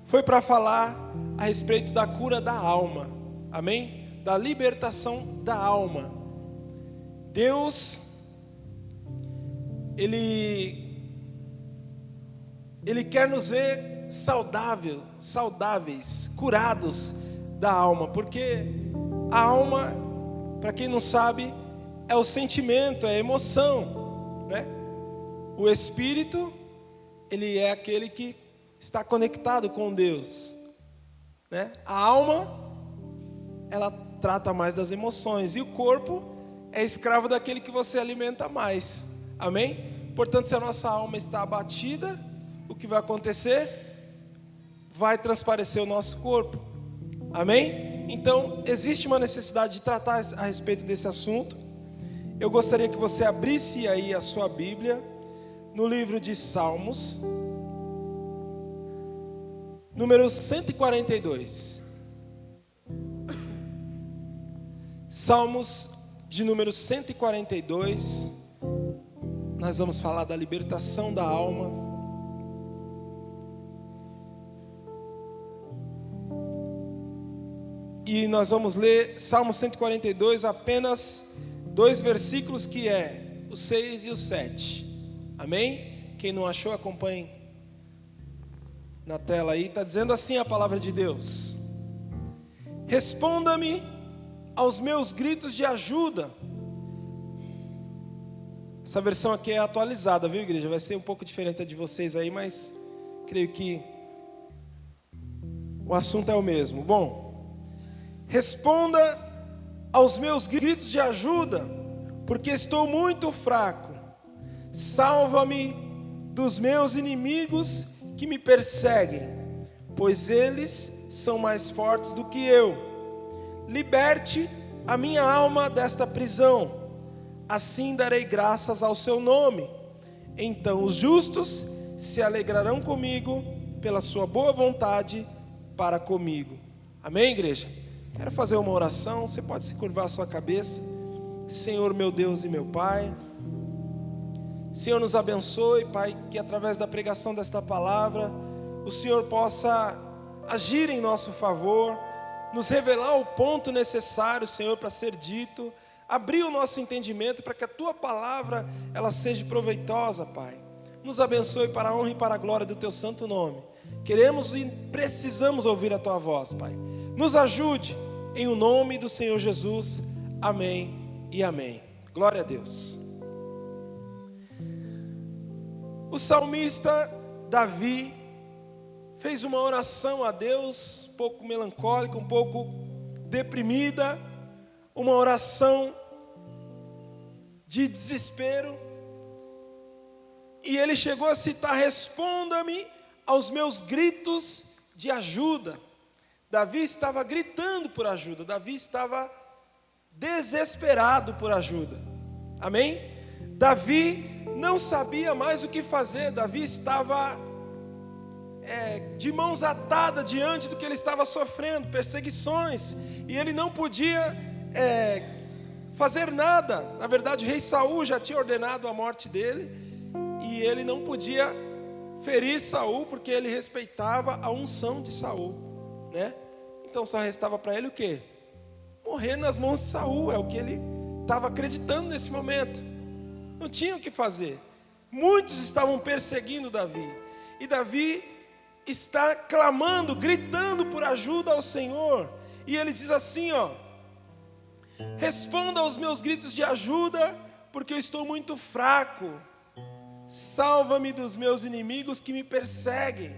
foi para falar a respeito da cura da alma, amém? Da libertação da alma. Deus, Ele quer nos ver saudáveis, curados da alma, porque a alma, para quem não sabe, é o sentimento, é a emoção, né? O espírito, ele é aquele que está conectado com Deus, né? A alma, ela trata mais das emoções, e o corpo é escravo daquele que você alimenta mais, amém? Portanto, se a nossa alma está abatida, o que vai acontecer? Vai transparecer o nosso corpo, amém? Então, existe uma necessidade de tratar a respeito desse assunto. Eu gostaria que você abrisse aí a sua Bíblia, no livro de Salmos, número 142. Salmos de número 142. Nós vamos falar da libertação da alma. E nós vamos ler Salmo 142, apenas 2 versículos, que é o 6 e o 7. Amém? Quem não achou, acompanhe na tela aí. Está dizendo assim a palavra de Deus: responda-me aos meus gritos de ajuda. Essa versão aqui é atualizada, viu, igreja? Vai ser um pouco diferente da de vocês aí, mas creio que o assunto é o mesmo. Bom, responda aos meus gritos de ajuda, porque estou muito fraco. Salva-me dos meus inimigos que me perseguem, pois eles são mais fortes do que eu. Liberte a minha alma desta prisão, assim darei graças ao seu nome. Então os justos se alegrarão comigo pela sua boa vontade para comigo. Amém, igreja? Quero fazer uma oração. Você pode se curvar a sua cabeça. Senhor, meu Deus e meu Pai, Senhor, nos abençoe, Pai, que através da pregação desta palavra o Senhor possa agir em nosso favor, nos revelar o ponto necessário, Senhor, para ser dito, abrir o nosso entendimento para que a Tua palavra ela seja proveitosa, Pai. Nos abençoe para a honra e para a glória do Teu santo nome. Queremos e precisamos ouvir a Tua voz, Pai. Nos ajude em o nome do Senhor Jesus. Amém e amém. Glória a Deus. O salmista Davi fez uma oração a Deus, um pouco melancólica, um pouco deprimida, uma oração de desespero, e ele chegou a citar: responda-me aos meus gritos de ajuda. Davi estava gritando por ajuda, Davi estava desesperado por ajuda, amém? Davi não sabia mais o que fazer, Davi estava de mãos atadas diante do que ele estava sofrendo, perseguições, e ele não podia fazer nada. Na verdade, o rei Saul já tinha ordenado a morte dele, e ele não podia ferir Saul, porque ele respeitava a unção de Saul, né? Então só restava para ele o quê? Morrer nas mãos de Saul, é o que ele estava acreditando nesse momento. Não tinha o que fazer. Muitos estavam perseguindo Davi, e Davi está clamando, gritando por ajuda ao Senhor, e ele diz assim, responda aos meus gritos de ajuda, porque eu estou muito fraco. Salva-me dos meus inimigos que me perseguem,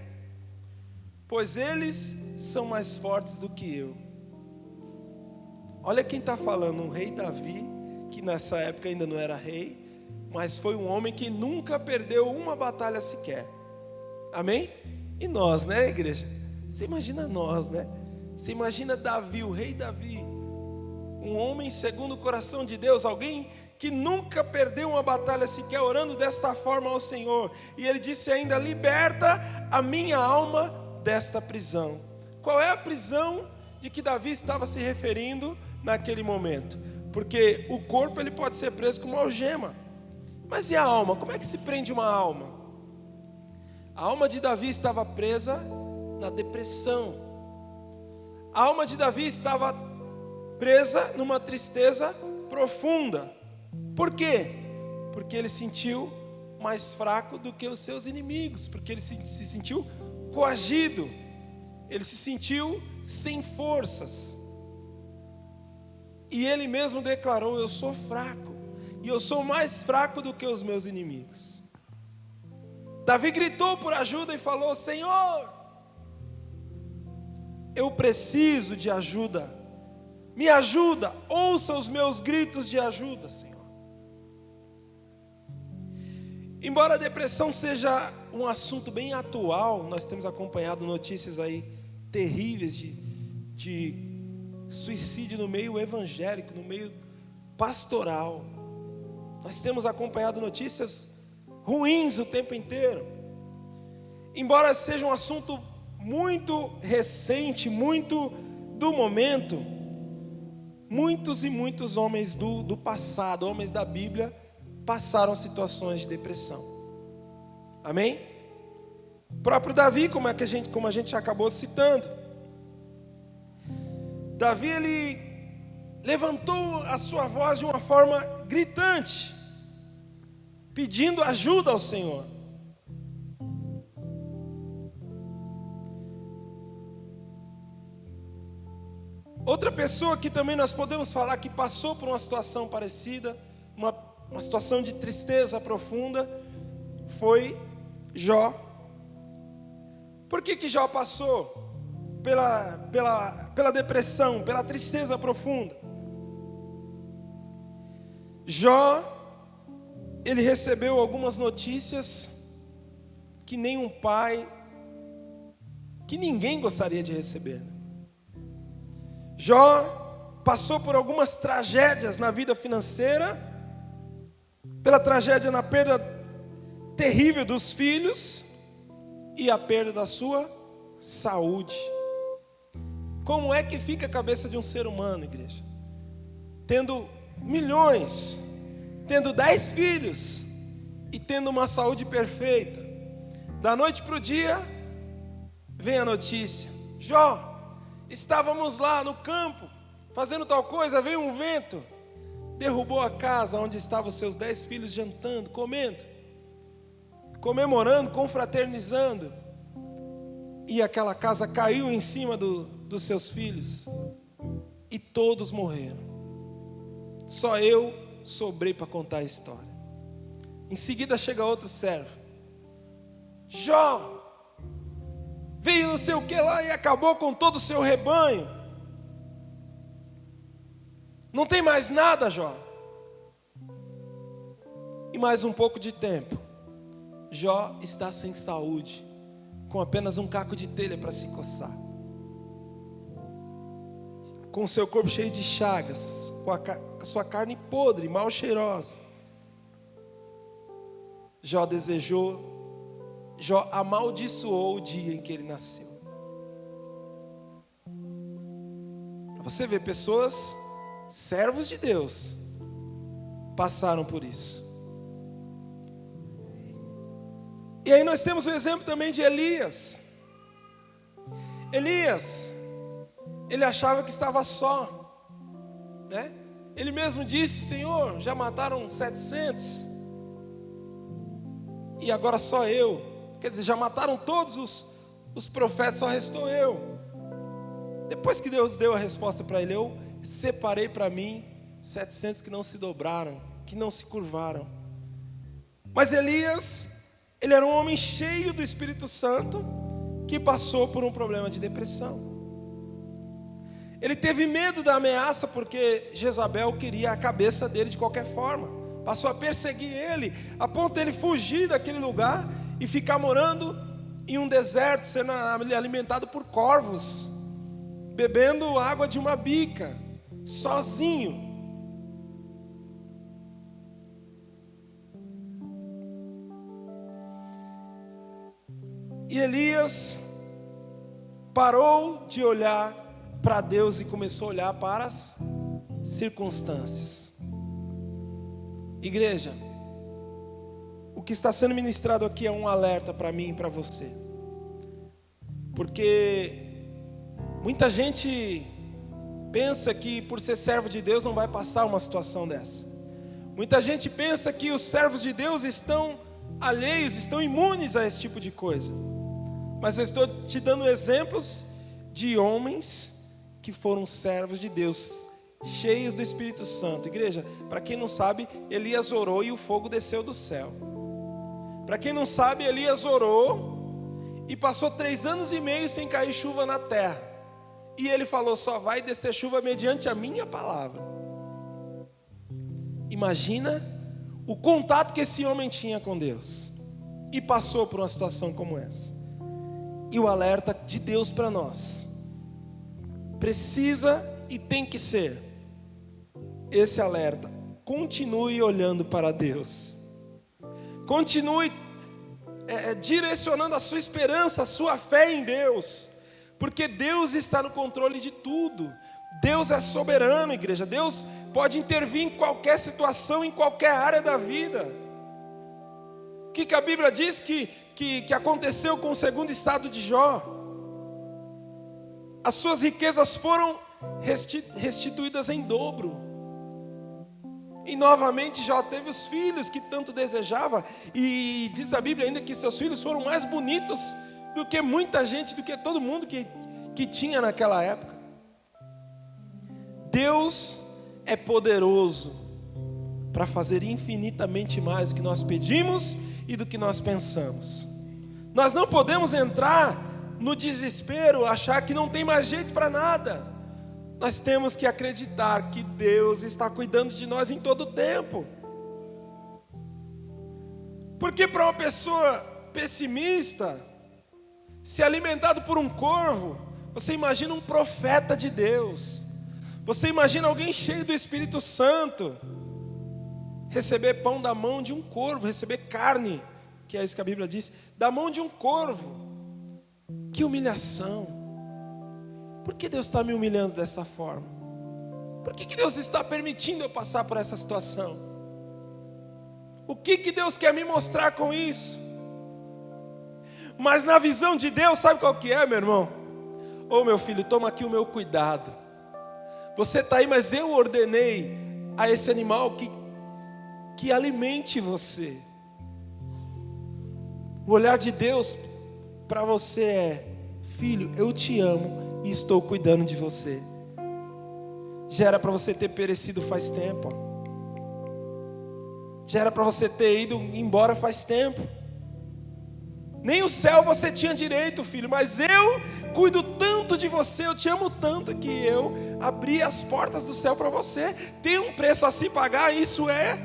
pois eles são mais fortes do que eu. Olha quem está falando, um rei Davi, que nessa época ainda não era rei, mas foi um homem que nunca perdeu uma batalha sequer. Amém? E nós, né, igreja? Você imagina nós, né? Você imagina Davi, o rei Davi, um homem segundo o coração de Deus, alguém que nunca perdeu uma batalha sequer, orando desta forma ao Senhor. E ele disse ainda: liberta a minha alma desta prisão. Qual é a prisão de que Davi estava se referindo naquele momento? Porque o corpo ele pode ser preso com uma algema, mas e a alma? Como é que se prende uma alma? A alma de Davi estava presa na depressão. A alma de Davi estava presa numa tristeza profunda. Por quê? Porque ele sentiu mais fraco do que os seus inimigos, porque ele se sentiu coagido, ele se sentiu sem forças. E ele mesmo declarou: eu sou fraco, e eu sou mais fraco do que os meus inimigos. Davi gritou por ajuda e falou: Senhor, eu preciso de ajuda, me ajuda, ouça os meus gritos de ajuda, Senhor. Embora a depressão seja um assunto bem atual, nós temos acompanhado notícias aí terríveis de suicídio no meio evangélico, no meio pastoral. Nós temos acompanhado notícias ruins o tempo inteiro. Embora seja um assunto muito recente, muito do momento, muitos e muitos homens do passado, homens da Bíblia, passaram situações de depressão. Amém? O próprio Davi, como a gente acabou citando, Davi, ele levantou a sua voz de uma forma gritante, pedindo ajuda ao Senhor. Outra pessoa que também nós podemos falar que passou por uma situação parecida, uma situação de tristeza profunda, foi Jó. Por que Jó passou pela depressão, pela tristeza profunda? Jó, ele recebeu algumas notícias que nenhum pai, que ninguém gostaria de receber. Jó passou por algumas tragédias na vida financeira, pela tragédia na perda terrível dos filhos e a perda da sua saúde. Como é que fica a cabeça de um ser humano, igreja? Tendo milhões, tendo 10 filhos e tendo uma saúde perfeita. Da noite para o dia, vem a notícia: Jó, estávamos lá no campo, fazendo tal coisa, veio um vento, derrubou a casa onde estavam os seus 10 filhos jantando, comendo, comemorando, confraternizando. E aquela casa caiu em cima dos seus filhos e todos morreram. Só eu sobrei para contar a história. Em seguida chega outro servo: Jó, veio não sei o que lá e acabou com todo o seu rebanho. Não tem mais nada, Jó. E mais um pouco de tempo, Jó está sem saúde, com apenas um caco de telha para se coçar, com o seu corpo cheio de chagas, com a sua carne podre, mal cheirosa. Jó amaldiçoou o dia em que ele nasceu. Você vê, pessoas, servos de Deus, passaram por isso. E aí nós temos o exemplo também de Elias. Elias, ele achava que estava só, né? Ele mesmo disse: Senhor, já mataram 700 e agora só eu. Quer dizer, já mataram todos os profetas, só restou eu. Depois que Deus deu a resposta para ele: eu separei para mim 700 que não se dobraram, que não se curvaram. Mas Elias, ele era um homem cheio do Espírito Santo, que passou por um problema de depressão. Ele teve medo da ameaça, porque Jezabel queria a cabeça dele de qualquer forma. Passou a perseguir ele, a ponto de ele fugir daquele lugar e ficar morando em um deserto, sendo alimentado por corvos, bebendo água de uma bica, sozinho. E Elias parou de olhar para Deus e começou a olhar para as circunstâncias. Igreja, o que está sendo ministrado aqui é um alerta para mim e para você. Porque muita gente pensa que por ser servo de Deus não vai passar uma situação dessa. Muita gente pensa que os servos de Deus estão alheios, estão imunes a esse tipo de coisa. Mas eu estou te dando exemplos de homens que foram servos de Deus, cheios do Espírito Santo. Igreja, para quem não sabe, Elias orou e o fogo desceu do céu. Para quem não sabe, Elias orou e passou 3 anos e meio sem cair chuva na terra. E ele falou: só vai descer chuva mediante a minha palavra. Imagina o contato que esse homem tinha com Deus. E passou por uma situação como essa. E o alerta de Deus para nós precisa e tem que ser esse alerta: continue olhando para Deus. Continue direcionando a sua esperança, a sua fé em Deus. Porque Deus está no controle de tudo. Deus é soberano, igreja. Deus pode intervir em qualquer situação, em qualquer área da vida. O que a Bíblia diz que aconteceu com o segundo estado de Jó? As suas riquezas foram restituídas em dobro. E novamente Jó teve os filhos que tanto desejava. E diz a Bíblia ainda que seus filhos foram mais bonitos do que muita gente, do que todo mundo que tinha naquela época. Deus é poderoso para fazer infinitamente mais do que nós pedimos e do que nós pensamos. Nós não podemos entrar no desespero, achar que não tem mais jeito para nada. Nós temos que acreditar que Deus está cuidando de nós em todo o tempo. Porque para uma pessoa pessimista, se alimentado por um corvo, você imagina um profeta de Deus. Você imagina alguém cheio do Espírito Santo receber pão da mão de um corvo, receber carne, que é isso que a Bíblia diz, da mão de um corvo. Que humilhação! Por que Deus está me humilhando dessa forma? Por que Deus está permitindo eu passar por essa situação? O que Deus quer me mostrar com isso? Mas na visão de Deus, sabe qual que é, meu irmão? Ô meu filho, toma aqui o meu cuidado. Você está aí, mas eu ordenei a esse animal que alimente você. O olhar de Deus para você é: filho, eu te amo e estou cuidando de você. Já era para você ter perecido faz tempo. Já era para você ter ido embora faz tempo. Nem o céu você tinha direito, filho, mas eu cuido tanto de você, eu te amo tanto que eu abri as portas do céu para você. Tem um preço a se pagar, isso é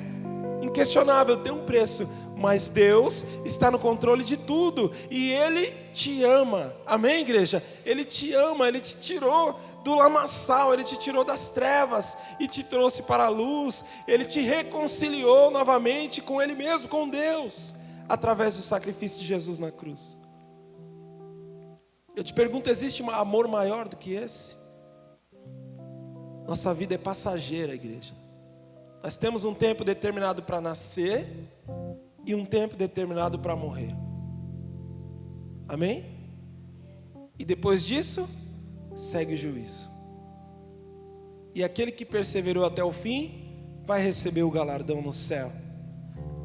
inquestionável, tem um preço. Mas Deus está no controle de tudo e Ele te ama. Amém, igreja? Ele te ama, Ele te tirou do lamaçal, Ele te tirou das trevas e te trouxe para a luz. Ele te reconciliou novamente com Ele mesmo, com Deus, através do sacrifício de Jesus na cruz. Eu te pergunto, existe um amor maior do que esse? Nossa vida é passageira, igreja. Nós temos um tempo determinado para nascer e um tempo determinado para morrer. Amém? E depois disso, segue o juízo. E aquele que perseverou até o fim vai receber o galardão no céu.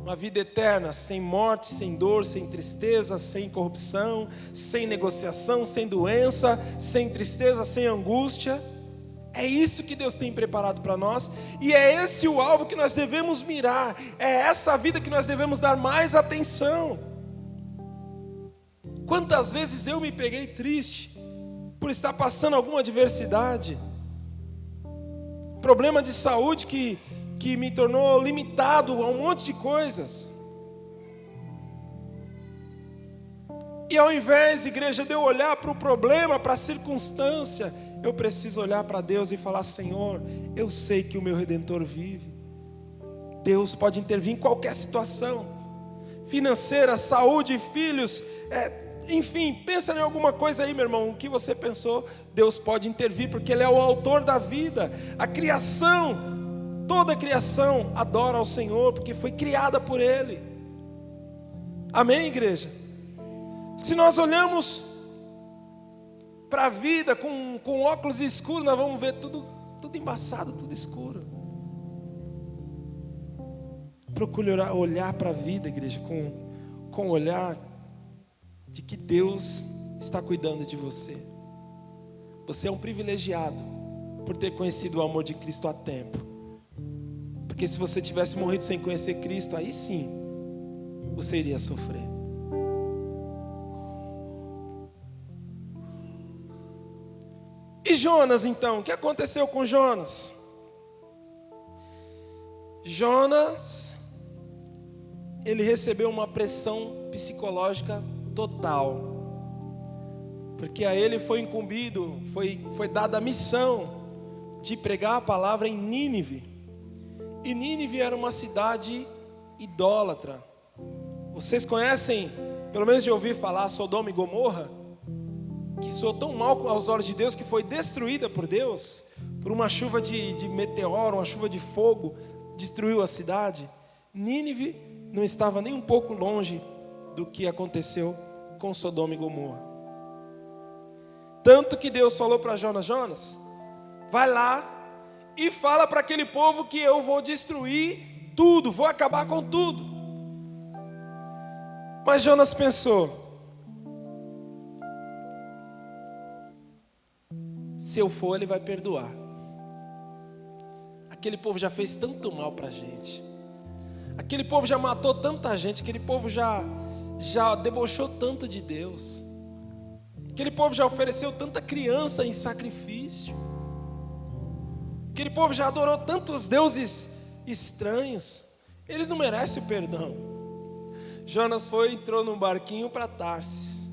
Uma vida eterna, sem morte, sem dor, sem tristeza, sem corrupção, sem negociação, sem doença, sem tristeza, sem angústia. É isso que Deus tem preparado para nós. E é esse o alvo que nós devemos mirar. É essa vida que nós devemos dar mais atenção. Quantas vezes eu me peguei triste por estar passando alguma adversidade, problema de saúde que me tornou limitado a um monte de coisas. E ao invés, igreja, de eu olhar para o problema, para a circunstância, eu preciso olhar para Deus e falar: Senhor, eu sei que o meu Redentor vive. Deus pode intervir em qualquer situação, financeira, saúde, filhos, enfim, pensa em alguma coisa aí, meu irmão. O que você pensou, Deus pode intervir, porque Ele é o autor da vida. A criação, toda a criação adora ao Senhor, porque foi criada por Ele. Amém, igreja? Se nós olhamos para a vida com óculos escuros, nós vamos ver tudo embaçado, tudo escuro. Procure olhar para a vida, igreja, com o olhar de que Deus está cuidando de você. Você é um privilegiado por ter conhecido o amor de Cristo há tempo. Porque se você tivesse morrido sem conhecer Cristo, aí sim, você iria sofrer. E Jonas então, o que aconteceu com Jonas? Jonas, ele recebeu uma pressão psicológica total. Porque a ele foi incumbido, foi dada a missão de pregar a palavra em Nínive. E Nínive era uma cidade idólatra. Vocês conhecem, pelo menos de ouvir falar, Sodoma e Gomorra? Que soou tão mal aos olhos de Deus, que foi destruída por Deus, por uma chuva de meteoro, uma chuva de fogo, destruiu a cidade. Nínive não estava nem um pouco longe do que aconteceu com Sodoma e Gomorra. Tanto que Deus falou para Jonas, vai lá e fala para aquele povo que eu vou destruir tudo, vou acabar com tudo. Mas Jonas pensou, se eu for, ele vai perdoar. Aquele povo já fez tanto mal para a gente. Aquele povo já matou tanta gente. Aquele povo já debochou tanto de Deus. Aquele povo já ofereceu tanta criança em sacrifício. Aquele povo já adorou tantos deuses estranhos. Eles não merecem o perdão. Jonas entrou num barquinho para Tarsis.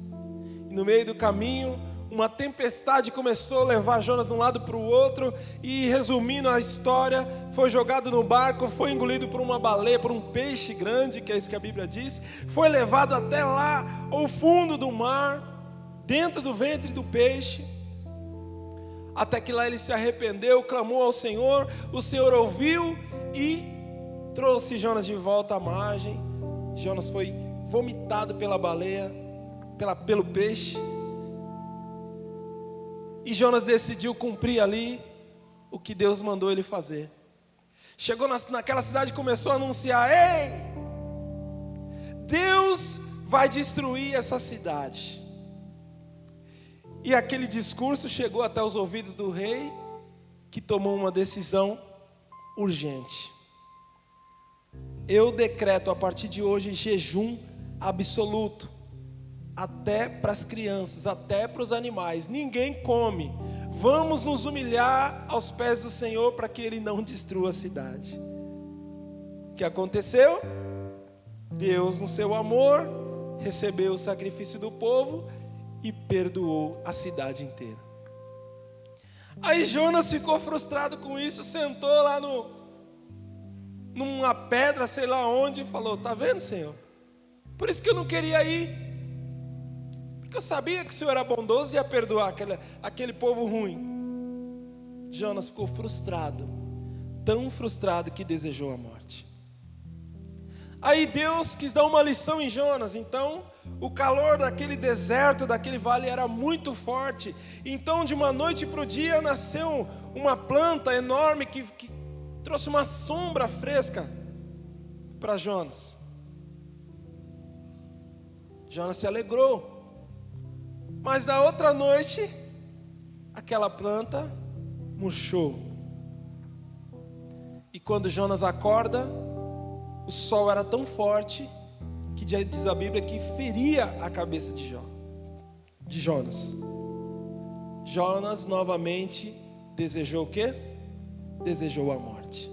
E no meio do caminho, uma tempestade começou a levar Jonas de um lado para o outro. E resumindo a história, foi jogado no barco, foi engolido por uma baleia, por um peixe grande, que é isso que a Bíblia diz. Foi levado até lá, ao fundo do mar, dentro do ventre do peixe. Até que lá ele se arrependeu, clamou ao Senhor. O Senhor ouviu e trouxe Jonas de volta à margem. Jonas foi vomitado pela baleia, pelo peixe. E Jonas decidiu cumprir ali o que Deus mandou ele fazer. Chegou naquela cidade e começou a anunciar: ei, Deus vai destruir essa cidade. E aquele discurso chegou até os ouvidos do rei, que tomou uma decisão urgente. Eu decreto a partir de hoje jejum absoluto. Até para as crianças, até para os animais. Ninguém come. Vamos nos humilhar aos pés do Senhor para que Ele não destrua a cidade. O que aconteceu? Deus, no seu amor, recebeu o sacrifício do povo e perdoou a cidade inteira. Aí Jonas ficou frustrado com isso, sentou lá numa pedra, sei lá onde, e falou: tá vendo, Senhor? Por isso que eu não queria ir. Porque eu sabia que o Senhor era bondoso e ia perdoar aquele povo ruim. Jonas ficou frustrado, tão frustrado que desejou a morte. Aí Deus quis dar uma lição em Jonas. Então o calor daquele deserto, daquele vale era muito forte. Então de uma noite para o dia nasceu uma planta enorme que trouxe uma sombra fresca para Jonas. Jonas se alegrou. Mas na outra noite, aquela planta murchou. E quando Jonas acorda, o sol era tão forte que diz a Bíblia que feria a cabeça de Jonas. Jonas novamente desejou o quê? Desejou a morte.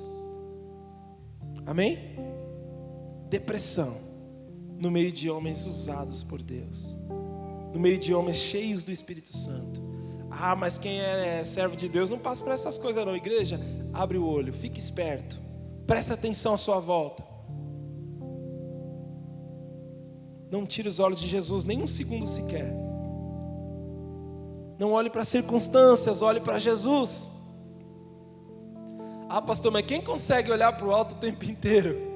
Amém? Depressão no meio de homens usados por Deus. No meio de homens cheios do Espírito Santo. Ah, mas quem é servo de Deus não passa por essas coisas não. Igreja, abre o olho, fique esperto. Presta atenção à sua volta. Não tire os olhos de Jesus nem um segundo sequer. Não olhe para as circunstâncias, olhe para Jesus. Ah, pastor, mas quem consegue olhar para o alto o tempo inteiro?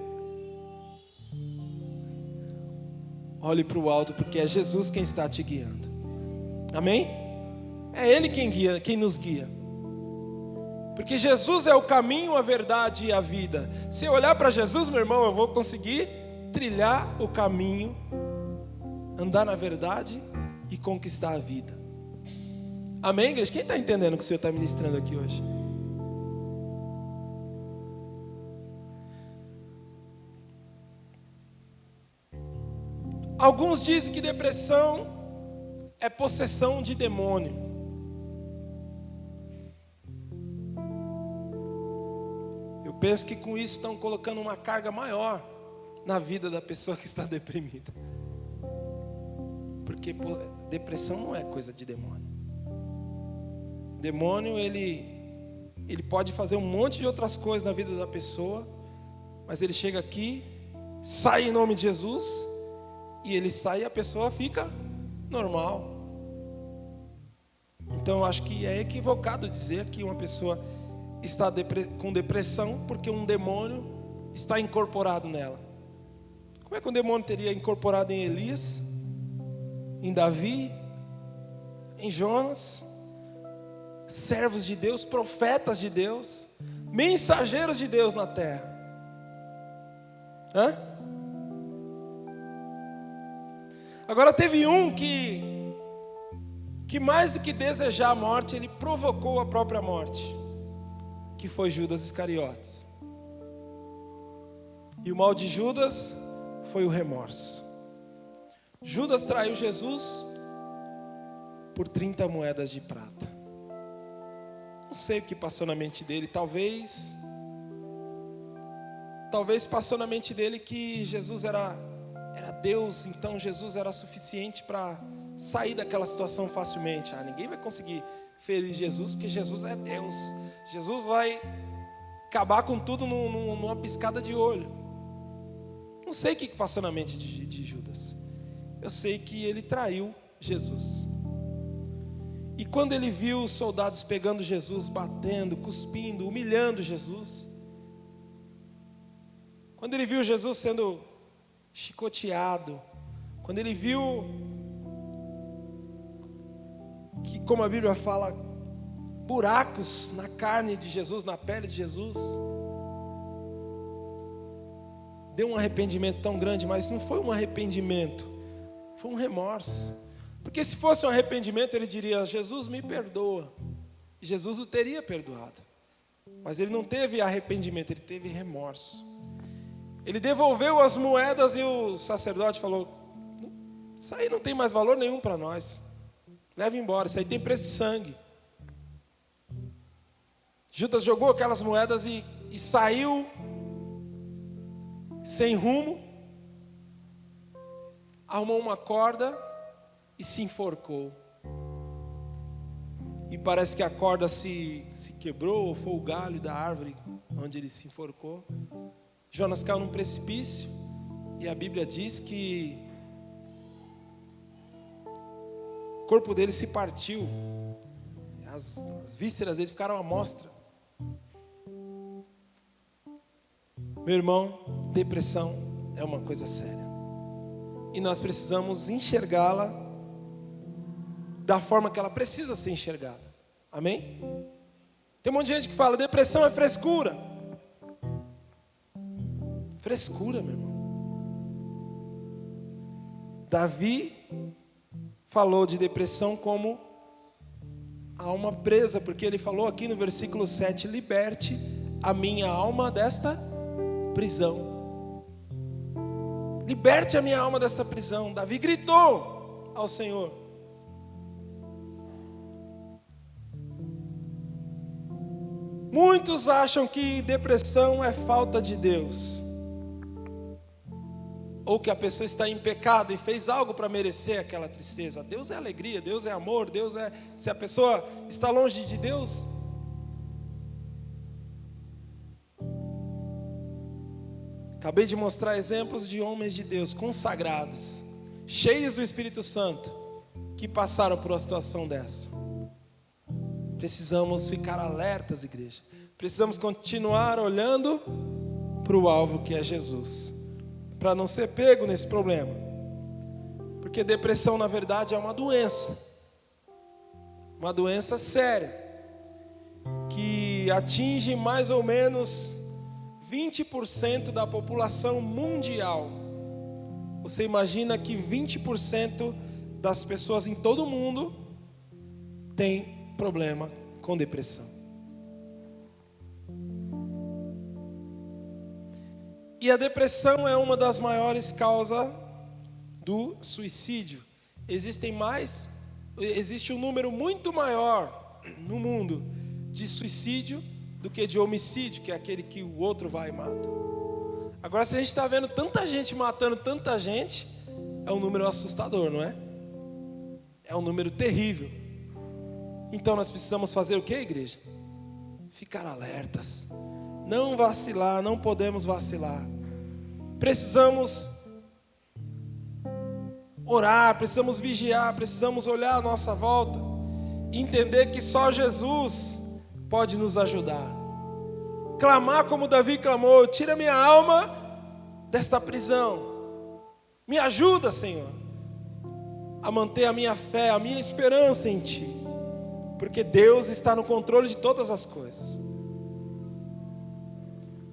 Olhe para o alto, porque é Jesus quem está te guiando. Amém? É Ele quem nos guia. Porque Jesus é o caminho, a verdade e a vida. Se eu olhar para Jesus, meu irmão, eu vou conseguir trilhar o caminho, andar na verdade e conquistar a vida. Amém, igreja? Quem está entendendo o que o Senhor está ministrando aqui hoje? Alguns dizem que depressão é possessão de demônio. Eu penso que com isso estão colocando uma carga maior na vida da pessoa que está deprimida. Porque depressão não é coisa de demônio. Demônio, ele pode fazer um monte de outras coisas na vida da pessoa, mas ele chega aqui, sai em nome de Jesus, e ele sai e a pessoa fica normal. Então eu acho que é equivocado dizer que uma pessoa está com depressão porque um demônio está incorporado nela. Como é que um demônio teria incorporado em Elias, em Davi, em Jonas? Servos de Deus, profetas de Deus, mensageiros de Deus na terra. Agora teve um que mais do que desejar a morte, ele provocou a própria morte, que foi Judas Iscariotes. E o mal de Judas foi o remorso. Judas traiu Jesus por 30 moedas de prata. Não sei o que passou na mente dele. Talvez passou na mente dele que Jesus era Deus, então Jesus era suficiente para sair daquela situação facilmente. Ninguém vai conseguir ferir Jesus, porque Jesus é Deus. Jesus vai acabar com tudo numa piscada de olho. Não sei o que passou na mente de Judas. Eu sei que ele traiu Jesus. E quando ele viu os soldados pegando Jesus, batendo, cuspindo, humilhando Jesus, quando ele viu Jesus sendo chicoteado, quando ele viu que, como a Bíblia fala, buracos na carne de Jesus, na pele de Jesus, deu um arrependimento tão grande, mas não foi um arrependimento, foi um remorso. Porque se fosse um arrependimento, ele diria: Jesus, me perdoa. E Jesus o teria perdoado. Mas ele não teve arrependimento, ele teve remorso. Ele devolveu as moedas e o sacerdote falou: isso aí não tem mais valor nenhum para nós. Leva embora, isso aí tem preço de sangue. Judas jogou aquelas moedas e saiu sem rumo. Arrumou uma corda e se enforcou. E parece que a corda se quebrou, ou foi o galho da árvore onde ele se enforcou. Jonas caiu num precipício, e a Bíblia diz que o corpo dele se partiu, as vísceras dele ficaram à mostra. Meu irmão, depressão é uma coisa séria, e nós precisamos enxergá-la da forma que ela precisa ser enxergada. Amém? Tem um monte de gente que fala: depressão é frescura. Frescura, meu irmão. Davi falou de depressão como alma presa, porque ele falou aqui no versículo 7: liberte a minha alma desta prisão. Liberte a minha alma desta prisão. Davi gritou ao Senhor. Muitos acham que depressão é falta de Deus, ou que a pessoa está em pecado e fez algo para merecer aquela tristeza. Deus é alegria, Deus é amor, Deus é... Se a pessoa está longe de Deus, acabei de mostrar exemplos de homens de Deus consagrados, cheios do Espírito Santo, que passaram por uma situação dessa. Precisamos ficar alertas, igreja. Precisamos continuar olhando para o alvo, que é Jesus, para não ser pego nesse problema. Porque depressão, na verdade, é uma doença. uma doença séria, que atinge mais ou menos 20% da população mundial. Você imagina que 20% das pessoas em todo o mundo tem problema com depressão. E a depressão é uma das maiores causas do suicídio. Existe um número muito maior no mundo de suicídio do que de homicídio, que é aquele que o outro vai e mata. Agora, se a gente está vendo tanta gente matando tanta gente, é um número assustador, não é? É um número terrível. Então nós precisamos fazer o que, igreja? Ficar alertas. Não vacilar, não podemos vacilar. Precisamos orar, precisamos vigiar, precisamos olhar à nossa volta e entender que só Jesus pode nos ajudar. Clamar como Davi clamou: tira minha alma desta prisão. Me ajuda, Senhor, a manter a minha fé, a minha esperança em Ti, porque Deus está no controle de todas as coisas.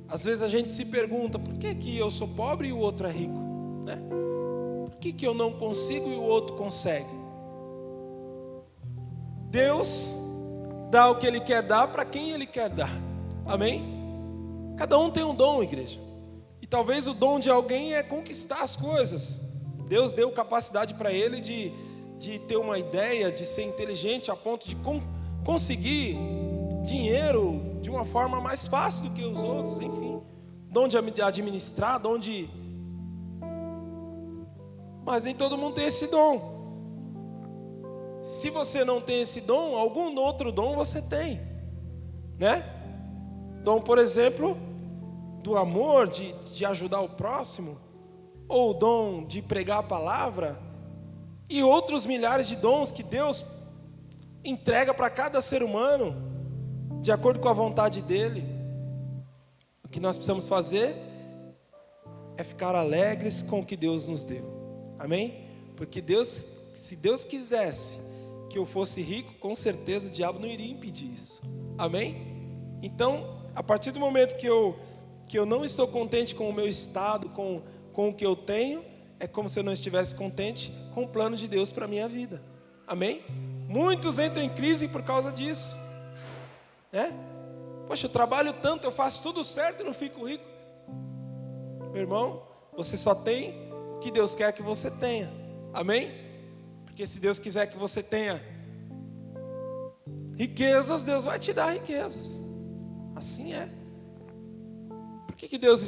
Às vezes a gente se pergunta: por que eu sou pobre e o outro é rico? Né? Por que eu não consigo e o outro consegue? Deus dá o que Ele quer dar para quem Ele quer dar. Amém? Cada um tem um dom, igreja. E talvez o dom de alguém é conquistar as coisas. Deus deu capacidade para ele de ter uma ideia, de ser inteligente a ponto de conseguir dinheiro de uma forma mais fácil do que os outros, enfim. Dom de administrar, dom de... Mas nem todo mundo tem esse dom. Se você não tem esse dom, algum outro dom você tem, né? Dom, por exemplo, do amor, de ajudar o próximo, ou o dom de pregar a palavra, e outros milhares de dons que Deus entrega para cada ser humano, de acordo com a vontade dEle. O que nós precisamos fazer é ficar alegres com o que Deus nos deu, amém? Porque Deus, se Deus quisesse que eu fosse rico, com certeza o diabo não iria impedir isso, amém? Então, a partir do momento que eu não estou contente com o meu estado, com o que eu tenho, é como se eu não estivesse contente com o plano de Deus para a minha vida, amém? Muitos entram em crise por causa disso, né? Poxa, eu trabalho tanto, eu faço tudo certo e não fico rico. Meu irmão, você só tem o que Deus quer que você tenha, amém? Porque se Deus quiser que você tenha riquezas, Deus vai te dar riquezas. Assim é. Por que Deus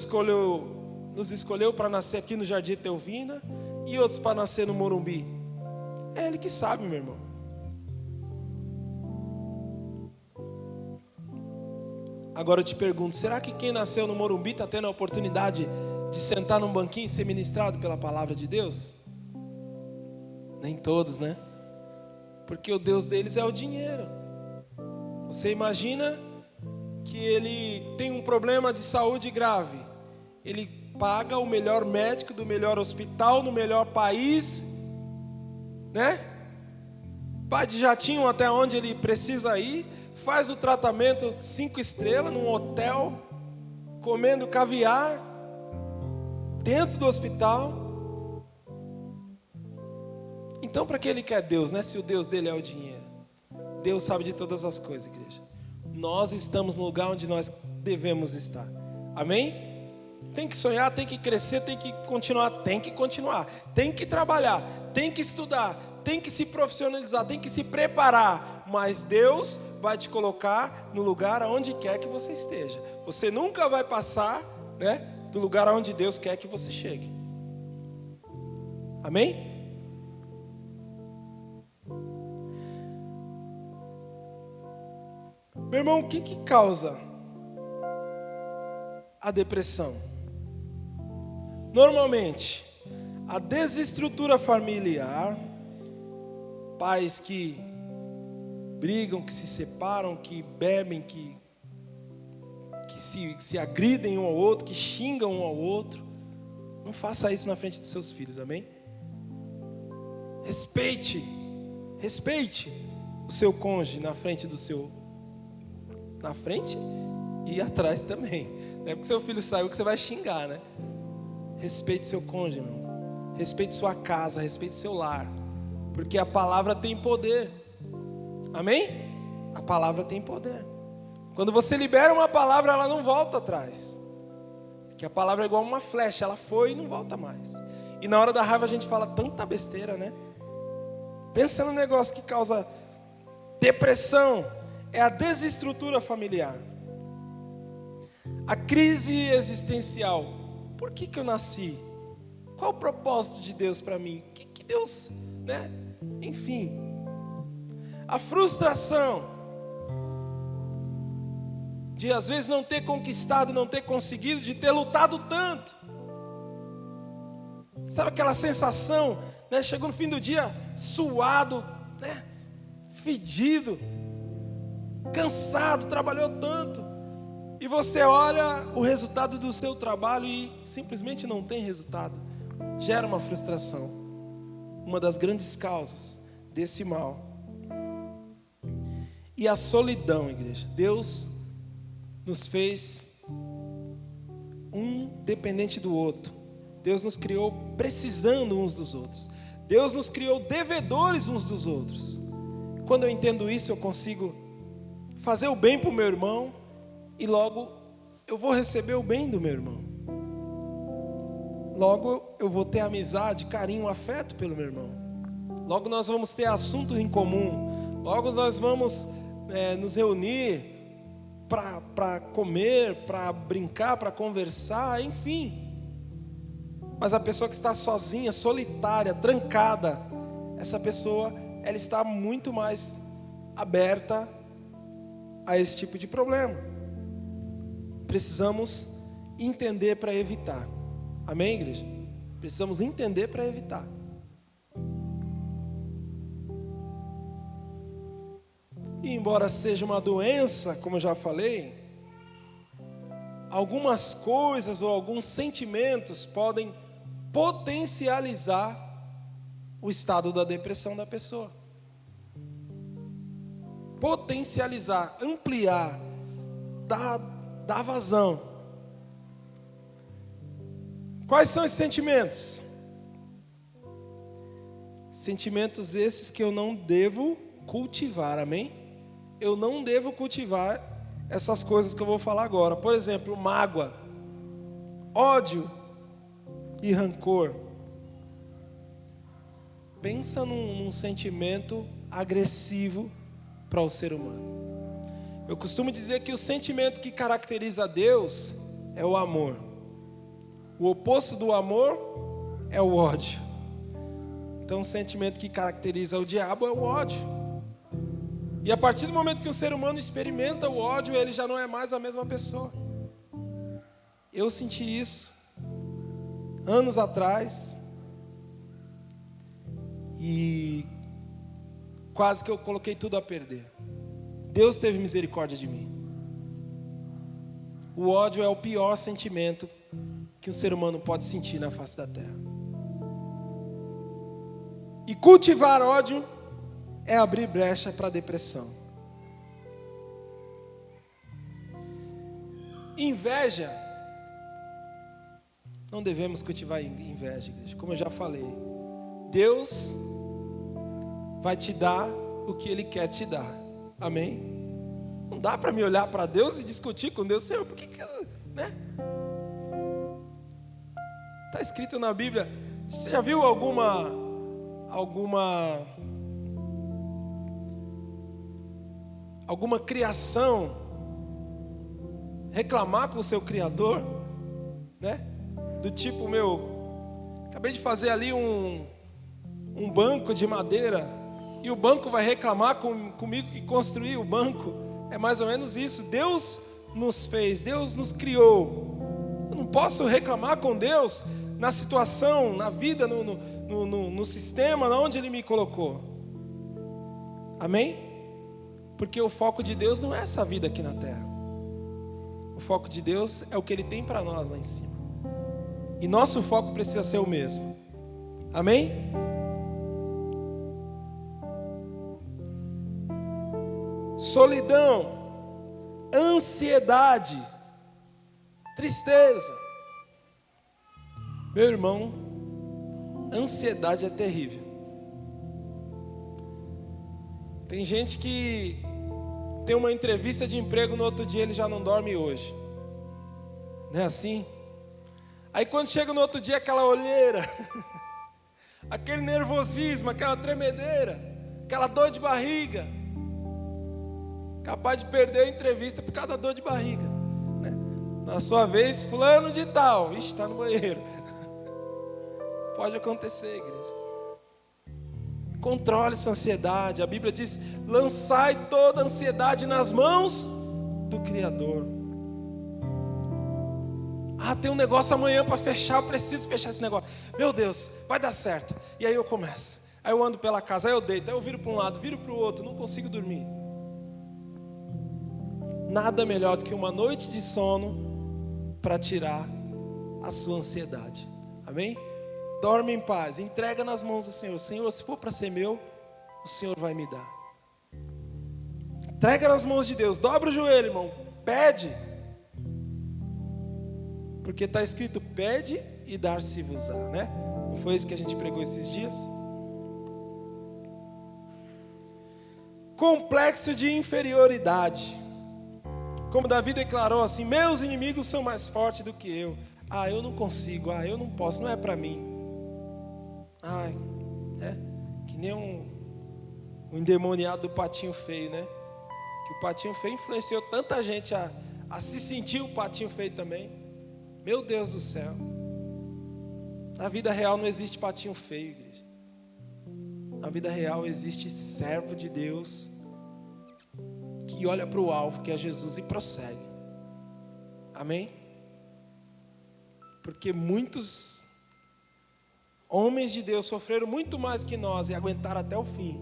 nos escolheu para nascer aqui no Jardim Teuvina e outros para nascer no Morumbi? É Ele que sabe, meu irmão. Agora eu te pergunto, será que quem nasceu no Morumbi está tendo a oportunidade de sentar num banquinho e ser ministrado pela palavra de Deus? Nem todos, né? Porque o Deus deles é o dinheiro. Você imagina que ele tem um problema de saúde grave, ele paga o melhor médico do melhor hospital, no melhor país, né? Vai de jatinho até onde ele precisa ir, faz o tratamento 5 estrelas num hotel, comendo caviar dentro do hospital. Então, para que ele quer Deus, né? Se o Deus dele é o dinheiro. Deus sabe de todas as coisas, igreja. Nós estamos no lugar onde nós devemos estar. Amém? Tem que sonhar, tem que crescer, tem que continuar. Tem que trabalhar, tem que estudar, tem que se profissionalizar, tem que se preparar. Mas Deus vai te colocar no lugar aonde quer que você esteja. Você nunca vai passar, né, do lugar aonde Deus quer que você chegue. Amém? Meu irmão, o que causa a depressão? Normalmente, a desestrutura familiar, pais que brigam, que se separam, que bebem, que se agridem um ao outro, que xingam um ao outro. Não faça isso na frente dos seus filhos, amém? Respeite. o seu cônjuge na frente na frente e atrás também. Não é porque seu filho saiu que você vai xingar, né? Respeite seu cônjuge, irmão. Respeite sua casa, respeite seu lar. Porque a palavra tem poder. Amém? A palavra tem poder. Quando você libera uma palavra, ela não volta atrás. Porque a palavra é igual uma flecha, ela foi e não volta mais. E na hora da raiva a gente fala tanta besteira, né? Pensa no negócio que causa depressão. É a desestrutura familiar. A crise existencial. Por que eu nasci? Qual o propósito de Deus para mim? O que Deus, né? Enfim. A frustração de às vezes não ter conquistado, não ter conseguido, de ter lutado tanto. Sabe aquela sensação, né? Chegou no fim do dia suado, né? Fedido, cansado, trabalhou tanto. E você olha o resultado do seu trabalho e simplesmente não tem resultado. Gera uma frustração. Uma das grandes causas desse mal. E a solidão, igreja. Deus nos fez um dependente do outro. Deus nos criou precisando uns dos outros. Deus nos criou devedores uns dos outros. Quando eu entendo isso, eu consigo fazer o bem para o meu irmão e logo eu vou receber o bem do meu irmão. Logo eu vou ter amizade, carinho, afeto pelo meu irmão. Logo nós vamos ter assuntos em comum. Logo nós vamos nos reunir para comer, para brincar, para conversar, enfim. Mas a pessoa que está sozinha, solitária, trancada, essa pessoa, ela está muito mais aberta a esse tipo de problema. Precisamos entender para evitar. Amém, igreja? Precisamos entender para evitar. E embora seja uma doença, como eu já falei, algumas coisas ou alguns sentimentos podem potencializar o estado da depressão da pessoa. Potencializar, ampliar, dar vazão. Quais são esses sentimentos? Sentimentos esses que eu não devo cultivar, amém? Eu não devo cultivar essas coisas que eu vou falar agora. Por exemplo, mágoa, ódio e rancor. Pensa num sentimento agressivo para o ser humano. Eu costumo dizer que o sentimento que caracteriza Deus é o amor. O oposto do amor é o ódio. Então o sentimento que caracteriza o diabo é o ódio. E a partir do momento que o ser humano experimenta o ódio, ele já não é mais a mesma pessoa. Eu senti isso anos atrás e quase que eu coloquei tudo a perder. Deus teve misericórdia de mim. O ódio é o pior sentimento que um ser humano pode sentir na face da terra. E cultivar ódio é abrir brecha para a depressão. Inveja. Não devemos cultivar inveja, igreja. Como eu já falei, Deus vai te dar o que Ele quer te dar. Amém? Não dá para me olhar para Deus e discutir com Deus. Senhor, por que né? Está escrito na Bíblia. Você já viu alguma criação reclamar com o seu Criador, né? Do tipo, acabei de fazer ali um banco de madeira e o banco vai reclamar comigo que construí o banco. É mais ou menos isso. Deus nos fez, Deus nos criou. Eu não posso reclamar com Deus na situação, na vida, no sistema onde Ele me colocou. Amém? Porque o foco de Deus não é essa vida aqui na terra. O foco de Deus é o que Ele tem para nós lá em cima. E nosso foco precisa ser o mesmo. Amém? solidão, ansiedade, tristeza. Meu irmão, ansiedade é terrível. Tem gente que tem uma entrevista de emprego, no outro dia ele já não dorme hoje. Não é assim? Aí quando chega no outro dia, aquela olheira, aquele nervosismo, aquela tremedeira, aquela dor de barriga, capaz de perder a entrevista por causa da dor de barriga, né? Na sua vez, fulano de tal, está no banheiro. Pode acontecer, igreja. Controle sua ansiedade. A Bíblia diz: lançai toda a ansiedade nas mãos do Criador. Tem um negócio amanhã para fechar, eu preciso fechar esse negócio. Meu Deus, vai dar certo. E aí eu começo. Aí eu ando pela casa, aí eu deito, aí eu viro para um lado, viro para o outro, não consigo dormir. Nada melhor do que uma noite de sono para tirar a sua ansiedade. Amém? Dorme em paz, entrega nas mãos do Senhor. Senhor, se for para ser meu, o Senhor vai me dar. Entrega nas mãos de Deus, dobra o joelho, irmão, pede. Porque está escrito: pede e dar-se-vos-á, né? Não foi isso que a gente pregou esses dias? Complexo de inferioridade. Como Davi declarou assim: meus inimigos são mais fortes do que eu. Eu não consigo, eu não posso, não é para mim. Que nem um endemoniado do patinho feio, né? Que o patinho feio influenciou tanta gente a se sentir o patinho feio também. Meu Deus do céu. Na vida real não existe patinho feio, igreja. Na vida real existe servo de Deus que olha para o alvo, que é Jesus, e prossegue. Amém? Porque muitos homens de Deus sofreram muito mais que nós e aguentaram até o fim.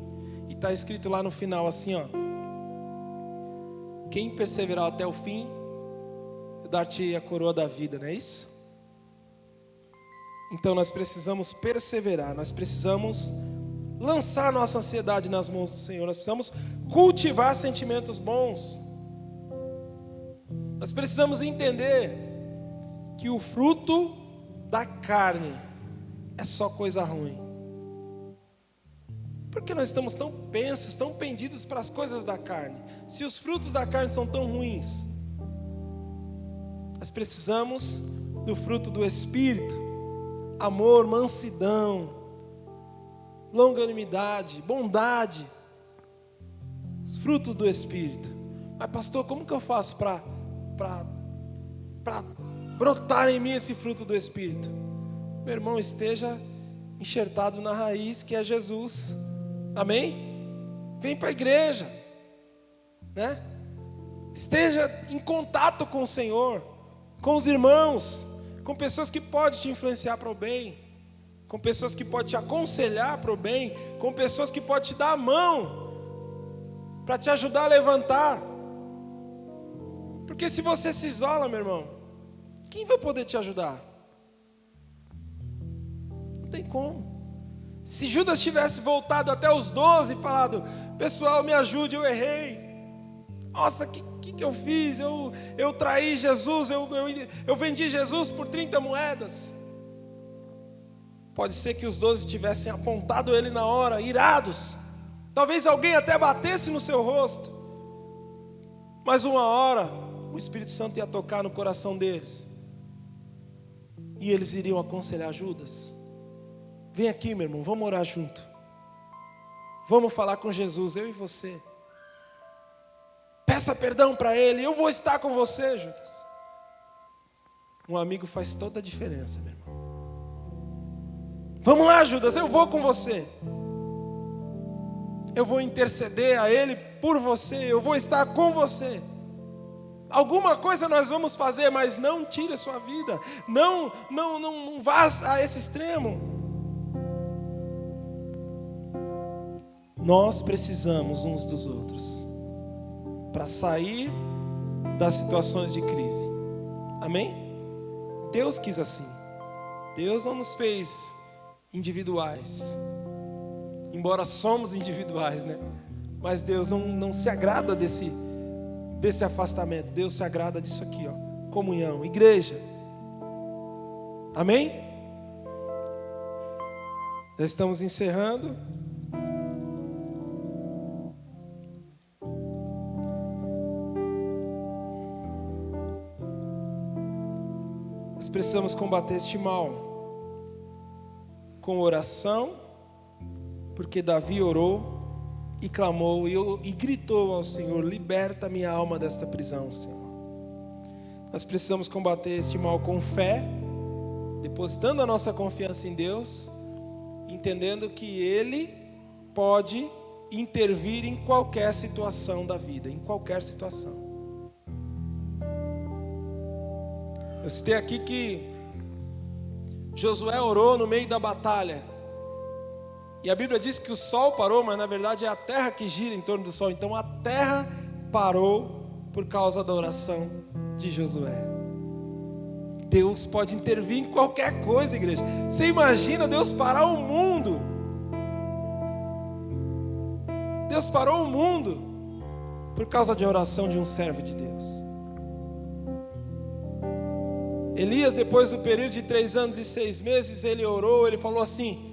E está escrito lá no final assim, ó: quem perseverar até o fim, eu dar-te a coroa da vida, não é isso? Então nós precisamos perseverar, nós precisamos lançar nossa ansiedade nas mãos do Senhor, nós precisamos cultivar sentimentos bons. Nós precisamos entender que o fruto da carne é só coisa ruim. Porque nós estamos tão pensos, tão pendidos para as coisas da carne? Se os frutos da carne são tão ruins, nós precisamos do fruto do Espírito: amor, mansidão, longanimidade, bondade. Os frutos do Espírito. Mas pastor, como que eu faço para brotar em mim esse fruto do Espírito? Meu irmão, esteja enxertado na raiz, que é Jesus. Amém? Vem para a igreja, né? Esteja em contato com o Senhor, com os irmãos, com pessoas que podem te influenciar para o bem, com pessoas que podem te aconselhar para o bem, com pessoas que podem te dar a mão para te ajudar a levantar. Porque se você se isola, meu irmão, quem vai poder te ajudar? Não tem como. Se Judas tivesse voltado até os 12 e falado: pessoal, me ajude, eu errei. Nossa, que eu fiz? Eu traí Jesus, eu vendi Jesus por 30 moedas. Pode ser que os 12 tivessem apontado ele na hora, irados. Talvez alguém até batesse no seu rosto. Mas uma hora, o Espírito Santo ia tocar no coração deles. E eles iriam aconselhar Judas: vem aqui, meu irmão, vamos orar junto. Vamos falar com Jesus, eu e você. Peça perdão para ele, eu vou estar com você, Judas. Um amigo faz toda a diferença, meu irmão. Vamos lá, Judas, eu vou com você. Eu vou interceder a ele por você, eu vou estar com você. Alguma coisa nós vamos fazer, mas não tire a sua vida. Não vá a esse extremo. Nós precisamos uns dos outros para sair das situações de crise. Amém? Deus quis assim. Deus não nos fez individuais. Embora somos individuais, né? Mas Deus não se agrada desse afastamento. Deus se agrada disso aqui, ó, comunhão, igreja. Amém? Já estamos encerrando. Nós precisamos combater este mal com oração, porque Davi orou e clamou e gritou ao Senhor: liberta minha alma desta prisão, Senhor. Nós precisamos combater este mal com fé, depositando a nossa confiança em Deus, entendendo que Ele pode intervir em qualquer situação da vida, em qualquer situação. Eu citei aqui que Josué orou no meio da batalha, e a Bíblia diz que o sol parou, mas na verdade é a terra que gira em torno do sol. Então a terra parou por causa da oração de Josué. Deus pode intervir em qualquer coisa, igreja. Você imagina Deus parar o mundo? Deus parou o mundo por causa de oração de um servo de Deus. Elias, depois do período de 3 anos e 6 meses, ele orou, ele falou assim,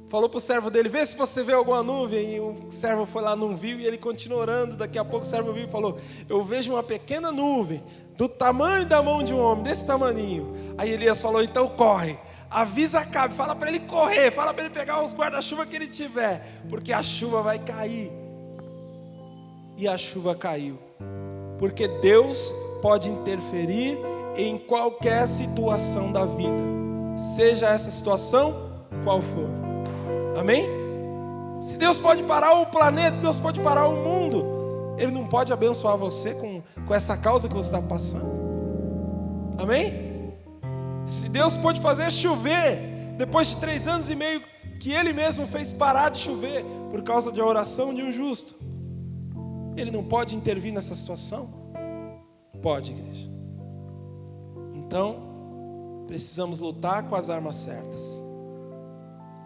falou para o servo dele: vê se você vê alguma nuvem. E o servo foi lá, não viu, e ele continuou orando. Daqui a pouco o servo viu e falou: eu vejo uma pequena nuvem, do tamanho da mão de um homem, desse tamaninho. Aí Elias falou: então corre, avisa Acabe, fala para ele correr, fala para ele pegar os guarda-chuva que ele tiver, porque a chuva vai cair. E a chuva caiu, porque Deus pode interferir em qualquer situação da vida, seja essa situação qual for. Amém? Se Deus pode parar o planeta, se Deus pode parar o mundo, Ele não pode abençoar você com essa causa que você está passando. Amém? Se Deus pode fazer chover, depois de 3 anos e meio que Ele mesmo fez parar de chover, por causa da oração de um justo, Ele não pode intervir nessa situação? Pode, igreja. Então, precisamos lutar com as armas certas.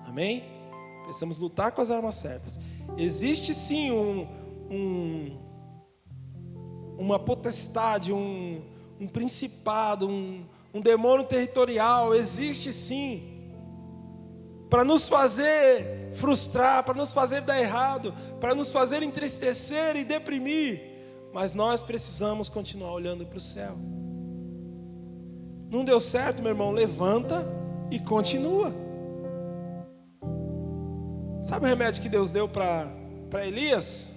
Amém? Precisamos lutar com as armas certas. Existe sim uma potestade, um principado, um demônio territorial. Existe sim, para nos fazer frustrar, para nos fazer dar errado, para nos fazer entristecer e deprimir. Mas nós precisamos continuar olhando para o céu. Não deu certo, meu irmão? Levanta e continua. Sabe o remédio que Deus deu para Elias?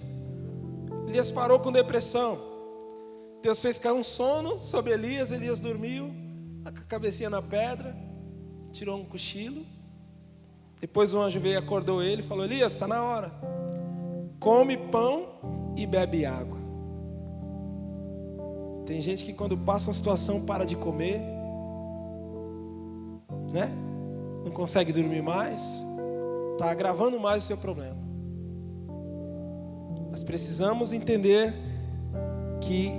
Elias parou com depressão. Deus fez cair um sono sobre Elias. Elias dormiu, com a cabecinha na pedra, tirou um cochilo. Depois o anjo veio e acordou ele e falou: Elias, está na hora. Come pão e bebe água. Tem gente que quando passa uma situação para de comer, né? Não consegue dormir mais, está agravando mais o seu problema. Nós precisamos entender que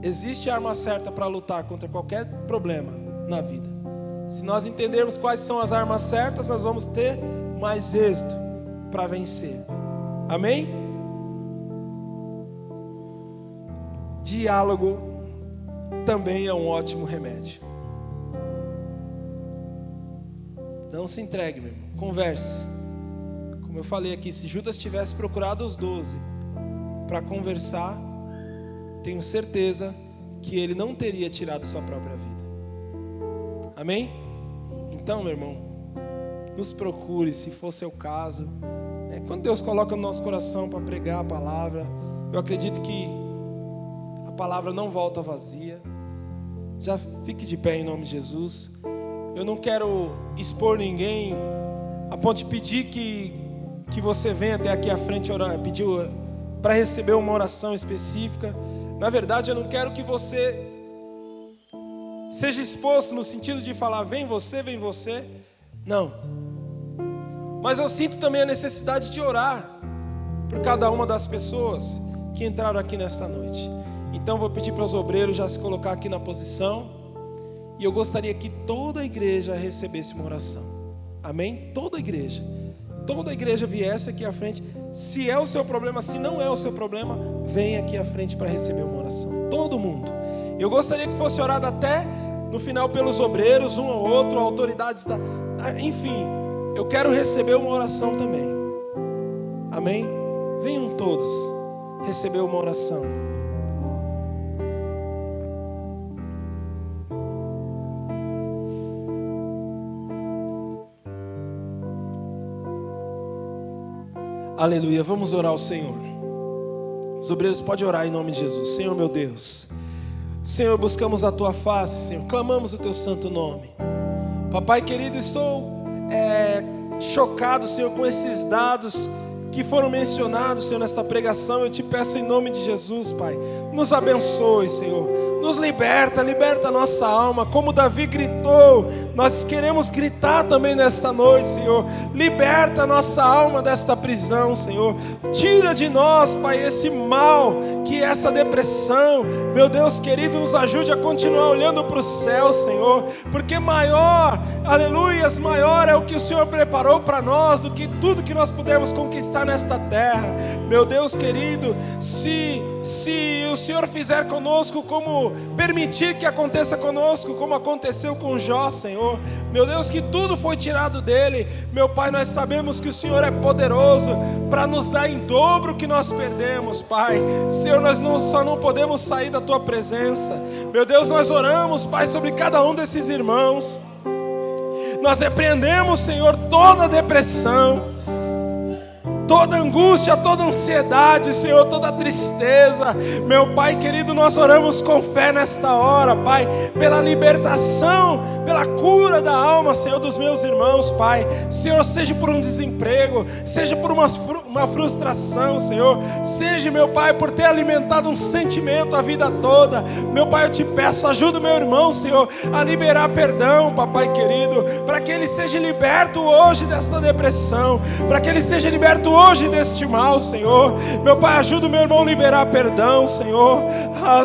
existe a arma certa para lutar contra qualquer problema na vida. Se nós entendermos quais são as armas certas, nós vamos ter mais êxito para vencer. Amém? Diálogo também é um ótimo remédio. Não se entregue, meu irmão. Converse. Como eu falei aqui, se Judas tivesse procurado os 12 para conversar, tenho certeza que ele não teria tirado sua própria vida. Amém? Então, meu irmão, nos procure, se for seu caso. Quando Deus coloca no nosso coração para pregar a palavra, eu acredito que a palavra não volta vazia. Já fique de pé em nome de Jesus. Eu não quero expor ninguém a ponto de pedir que você venha até aqui à frente orar, pedir para receber uma oração específica. Na verdade, eu não quero que você seja exposto no sentido de falar: vem você, vem você. Não. Mas eu sinto também a necessidade de orar por cada uma das pessoas que entraram aqui nesta noite. Então vou pedir para os obreiros já se colocar aqui na posição. E E eu gostaria que toda a igreja recebesse uma oração. Amém? Toda a igreja. toda a igreja viesse aqui à frente. Se é o seu problema, se não é o seu problema, vem aqui à frente para receber uma oração. Todo mundo. Eu gostaria que fosse orado até no final pelos obreiros, um ou outro, autoridades da... Enfim, eu quero receber uma oração também. Amém? Venham todos receber uma oração. Aleluia, vamos orar ao Senhor. Os obreiros podem orar em nome de Jesus. Senhor meu Deus, Senhor, buscamos a Tua face, Senhor, clamamos o Teu santo nome. Papai querido, estou chocado, Senhor, com esses dados que foram mencionados, Senhor, nesta pregação. Eu te peço em nome de Jesus, Pai, nos abençoe, Senhor, nos liberta a nossa alma, como Davi gritou, nós queremos gritar também nesta noite, Senhor, liberta a nossa alma desta prisão, Senhor, tira de nós, Pai, esse mal, que é essa depressão, meu Deus querido, nos ajude a continuar olhando para o céu, Senhor, porque maior, aleluias, maior é o que o Senhor preparou para nós, do que tudo que nós pudermos conquistar nesta terra. Meu Deus querido, se o Senhor fizer conosco, como permitir que aconteça conosco, como aconteceu com Jó, Senhor, meu Deus, que tudo foi tirado dele, meu Pai, nós sabemos que o Senhor é poderoso para nos dar em dobro o que nós perdemos, Pai. Senhor, nós só não podemos sair da Tua presença, meu Deus, nós oramos, Pai, sobre cada um desses irmãos, nós repreendemos, Senhor, toda depressão, toda angústia, toda ansiedade, Senhor, toda tristeza, meu Pai querido, nós oramos com fé nesta hora, Pai, pela libertação, pela cura da alma, Senhor, dos meus irmãos, Pai. Senhor, seja por um desemprego, seja por uma frustração, Senhor, seja, meu Pai, por ter alimentado um sentimento a vida toda, meu Pai, eu te peço, ajuda o meu irmão, Senhor, a liberar perdão, Papai querido, para que ele seja liberto hoje desta depressão, para que ele seja liberto hoje deste mal, Senhor. Meu Pai, ajuda o meu irmão a liberar perdão, Senhor.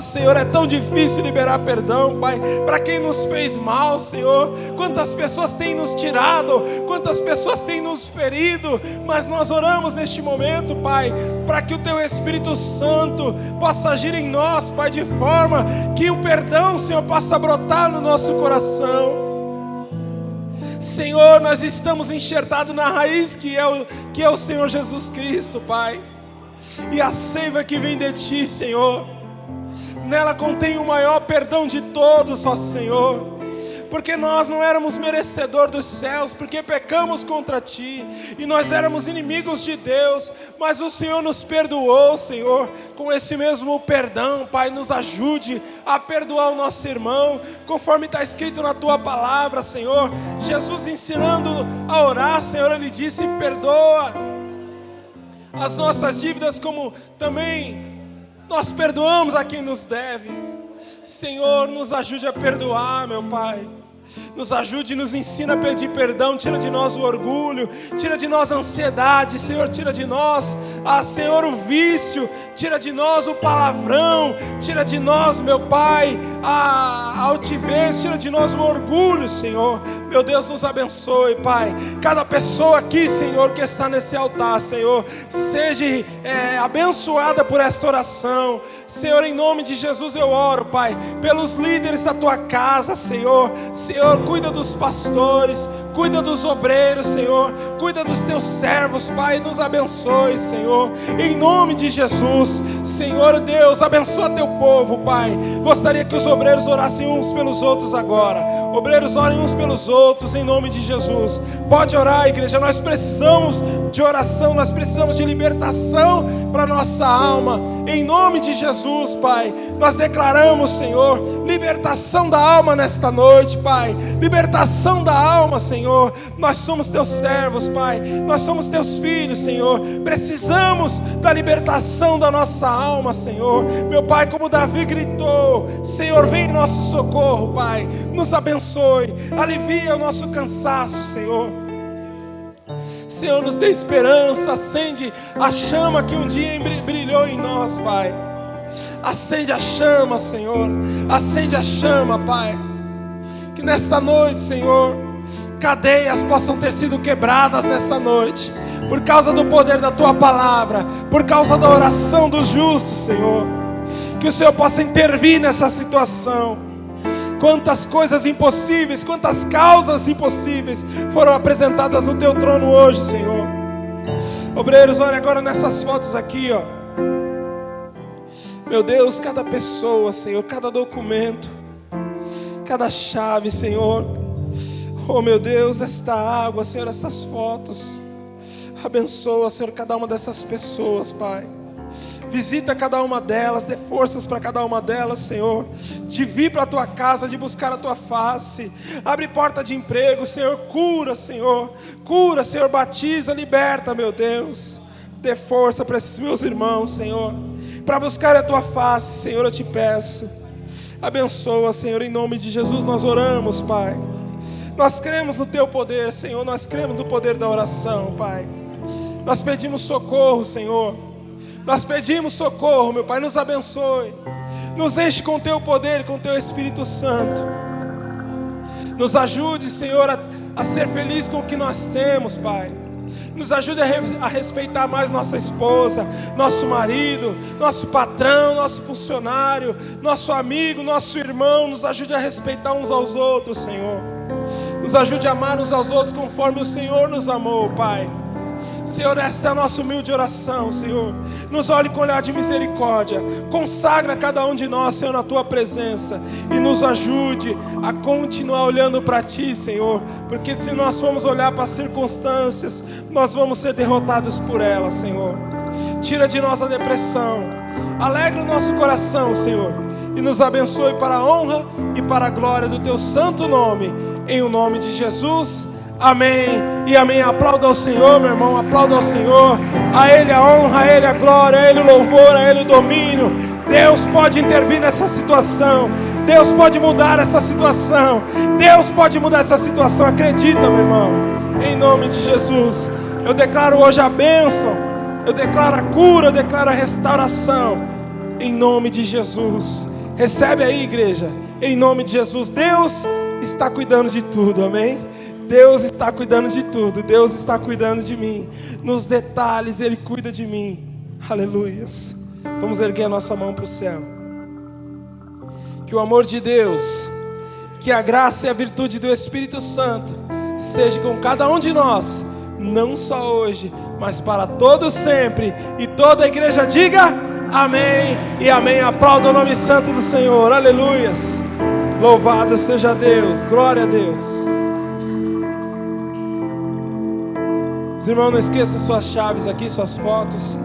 Senhor, é tão difícil liberar perdão, Pai, para quem nos fez mal, Senhor. Quantas pessoas têm nos tirado, quantas pessoas têm nos ferido, mas nós oramos neste momento, Pai, para que o Teu Espírito Santo possa agir em nós, Pai, de forma que o perdão, Senhor, possa brotar no nosso coração. Senhor, nós estamos enxertados na raiz que é o Senhor Jesus Cristo, Pai, e a seiva que vem de Ti, Senhor, nela contém o maior perdão de todos, ó Senhor, porque nós não éramos merecedores dos céus, porque pecamos contra Ti, e nós éramos inimigos de Deus, mas o Senhor nos perdoou, Senhor, com esse mesmo perdão, Pai, nos ajude a perdoar o nosso irmão, conforme está escrito na Tua palavra, Senhor. Jesus ensinando a orar, Senhor, Ele disse, perdoa as nossas dívidas, como também nós perdoamos a quem nos deve. Senhor, nos ajude a perdoar, meu Pai. Nos ajude e nos ensina a pedir perdão. Tira de nós o orgulho, tira de nós a ansiedade, Senhor, tira de nós, Senhor, o vício, tira de nós o palavrão, tira de nós, meu Pai, a altivez, tira de nós o orgulho, Senhor. Meu Deus, nos abençoe, Pai. Cada pessoa aqui, Senhor, que está nesse altar, Senhor, seja abençoada por esta oração. Senhor, em nome de Jesus eu oro, Pai, pelos líderes da Tua casa, Senhor. Senhor, cuida dos pastores, cuida dos obreiros, Senhor, cuida dos Teus servos, Pai, nos abençoe, Senhor, em nome de Jesus. Senhor Deus, abençoa Teu povo, Pai. Gostaria que os obreiros orassem uns pelos outros agora. Obreiros, orem uns pelos outros, em nome de Jesus. Pode orar, igreja, nós precisamos de oração, nós precisamos de libertação para nossa alma, em nome de Jesus, Pai. Nós declaramos, Senhor, libertação da alma nesta noite, Pai, libertação da alma, Senhor. Nós somos Teus servos, Pai, nós somos Teus filhos, Senhor, precisamos da libertação da nossa alma, Senhor. Meu Pai, como Davi gritou, Senhor, vem em nosso socorro, Pai, nos abençoe, alivia o nosso cansaço, Senhor. Senhor, nos dê esperança, acende a chama que um dia brilhou em nós, Pai. Acende a chama, Senhor, acende a chama, Pai. Que nesta noite, Senhor, cadeias possam ter sido quebradas nesta noite. por causa do poder da Tua palavra, por causa da oração dos justos, Senhor. Que o Senhor possa intervir nessa situação. Quantas coisas impossíveis, quantas causas impossíveis foram apresentadas no Teu trono hoje, Senhor. Obreiros, olha agora nessas fotos aqui, ó. Meu Deus, cada pessoa, Senhor, cada documento, cada chave, Senhor. Oh, meu Deus, esta água, Senhor, essas fotos. Abençoa, Senhor, cada uma dessas pessoas, Pai. Visita cada uma delas, dê forças para cada uma delas, Senhor. De vir para a Tua casa, de buscar a Tua face. Abre porta de emprego, Senhor. Cura, Senhor. Cura, Senhor. Batiza, liberta, meu Deus. Dê força para esses meus irmãos, Senhor. Para buscar a Tua face, Senhor, eu te peço. Abençoa, Senhor, em nome de Jesus nós oramos, Pai. Nós cremos no Teu poder, Senhor. Nós cremos no poder da oração, Pai. Nós pedimos socorro, Senhor. Nós pedimos socorro, meu Pai, nos abençoe. Nos enche com Teu poder e com Teu Espírito Santo. Nos ajude, Senhor, a ser feliz com o que nós temos, Pai. Nos ajude a respeitar mais nossa esposa, nosso marido, nosso patrão, nosso funcionário, nosso amigo, nosso irmão. Nos ajude a respeitar uns aos outros, Senhor. Nos ajude a amar uns aos outros conforme o Senhor nos amou, Pai. Senhor, esta é a nossa humilde oração, Senhor. Nos olhe com olhar de misericórdia. Consagra cada um de nós, Senhor, na Tua presença. E nos ajude a continuar olhando para Ti, Senhor. Porque se nós formos olhar para as circunstâncias, nós vamos ser derrotados por elas, Senhor. Tira de nós a depressão. Alegra o nosso coração, Senhor. E nos abençoe para a honra e para a glória do Teu santo nome. Em o nome de Jesus. Amém e amém. Aplauda ao Senhor, meu irmão. Aplauda ao Senhor. A Ele a honra, a Ele a glória, a Ele o louvor, a Ele o domínio. Deus pode intervir nessa situação. Deus pode mudar essa situação. Deus pode mudar essa situação. Acredita, meu irmão. Em nome de Jesus. Eu declaro hoje a bênção. Eu declaro a cura. Eu declaro a restauração. Em nome de Jesus. Recebe aí, igreja. Em nome de Jesus. Deus está cuidando de tudo. Amém? Deus está cuidando de tudo. Deus está cuidando de mim. Nos detalhes Ele cuida de mim. Aleluias. Vamos erguer a nossa mão para o céu. Que o amor de Deus, que a graça e a virtude do Espírito Santo seja com cada um de nós, não só hoje, mas para todos sempre. E toda a igreja diga amém e amém. Aplauda o nome santo do Senhor. Aleluias. Louvado seja Deus. Glória a Deus. Irmão, não esqueça suas chaves aqui, suas fotos.